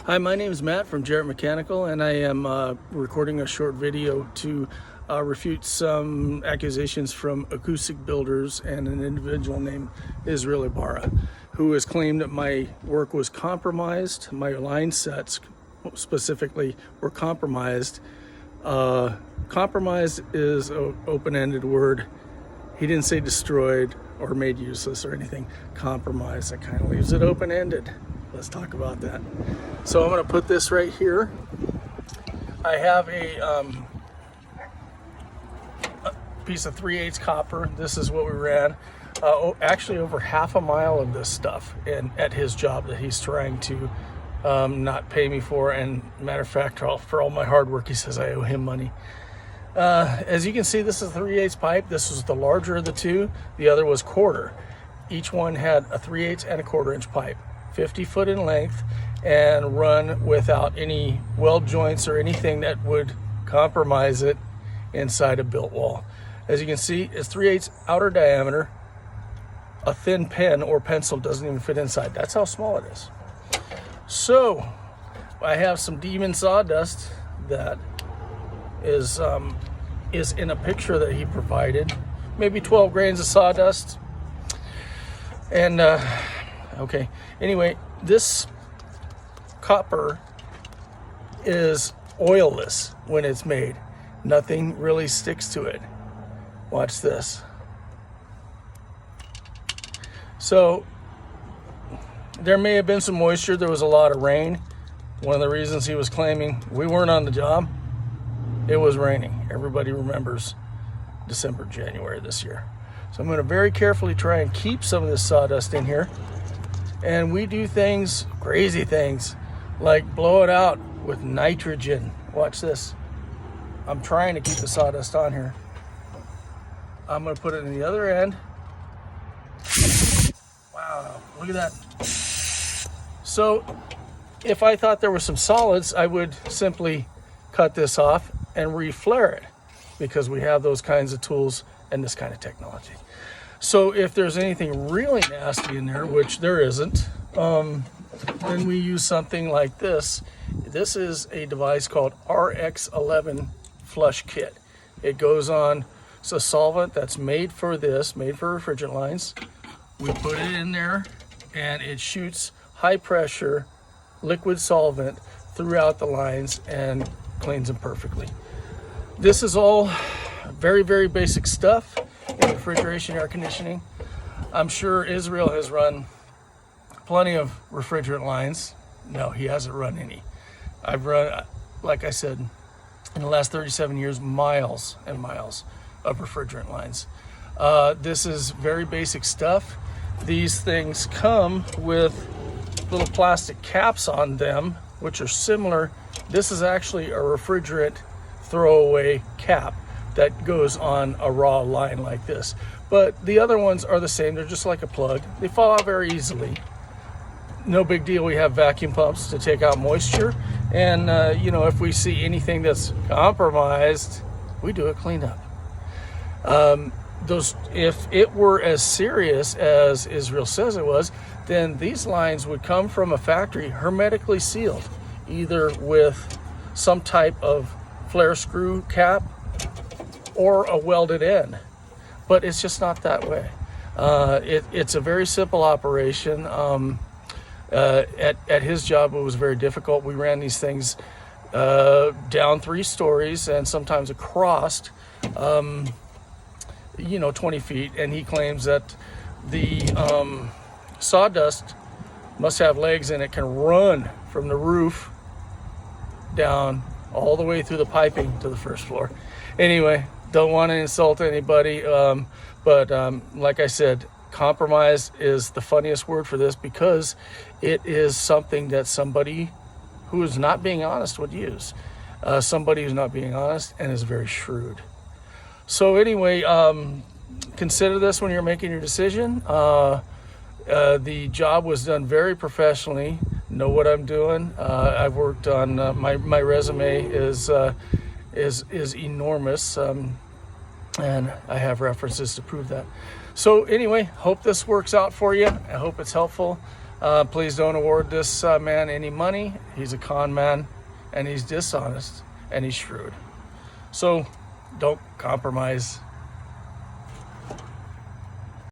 Hi, my name is Matt from Jarrett Mechanical, and I am recording a short video to refute some accusations from acoustic builders and an individual named Israel Ibarra, who has claimed that my work was compromised, my line sets specifically were compromised. Compromised is an open-ended word. He didn't say destroyed or made useless or anything. Compromised, that kind of leaves it open-ended. Let's talk about that. So I'm going to put this right here. I have a piece of 3/8 copper. This is what we ran. Actually over half a mile of this stuff at his job that he's trying to not pay me for. And matter of fact, for all my hard work, he says I owe him money. As you can see, this is a 3/8 pipe. This was the larger of the two. The other was quarter. Each one had a 3/8 and a 1/4 inch pipe, 50 foot in length, and run without any weld joints or anything that would compromise it inside a built wall. As you can see, it's 3/8 outer diameter. A thin pen or pencil doesn't even fit inside. That's how small it is. So I have some demon sawdust that is in a picture that he provided. Maybe 12 grains of sawdust. And okay, anyway, this copper is oilless when it's made. Nothing really sticks to it. Watch this. So there may have been some moisture. There was a lot of rain. One of the reasons he was claiming we weren't on the job, it was raining. Everybody remembers December, January this year. So I'm going to very carefully try and keep some of this sawdust in here. And we do things, crazy things, like blow it out with nitrogen. Watch this. I'm trying to keep the sawdust on here. I'm going to put it in the other end. Wow, look at that. So if I thought there were some solids, I would simply cut this off and reflare it, because we have those kinds of tools and this kind of technology. So if there's anything really nasty in there, which there isn't, then we use something like this. This is a device called RX11 Flush Kit. It goes on, it's a solvent that's made for this, made for refrigerant lines. We put it in there and it shoots high pressure liquid solvent throughout the lines and cleans them perfectly. This is all very, very basic stuff in refrigeration, air conditioning. I'm sure Israel has run plenty of refrigerant lines. No, he hasn't run any. I've run, like I said, in the last 37 years, miles and miles of refrigerant lines. This is very basic stuff. These things come with little plastic caps on them, which are similar. This is actually a refrigerant throwaway cap that goes on a raw line like this. But the other ones are the same. They're just like a plug. They fall out very easily. No big deal. We have vacuum pumps to take out moisture. And, if we see anything that's compromised, we do a cleanup. If it were as serious as Israel says it was, then these lines would come from a factory hermetically sealed, either with some type of flare screw cap or a welded end. But it's just not that way. It's a very simple operation. At his job, it was very difficult. We ran these things down 3 stories and sometimes across 20 feet, and he claims that the sawdust must have legs and it can run from the roof down all the way through the piping to the first floor. Anyway, don't want to insult anybody, but like I said, compromise is the funniest word for this, because it is something that somebody who is not being honest would use. Somebody who's not being honest and is very shrewd. So anyway, consider this when you're making your decision. The job was done very professionally. Know what I'm doing. I've worked on my resume is enormous, and I have references to prove that. So anyway, hope this works out for you. I hope it's helpful. Please don't award this man any money. He's a con man, and he's dishonest, and he's shrewd. So don't compromise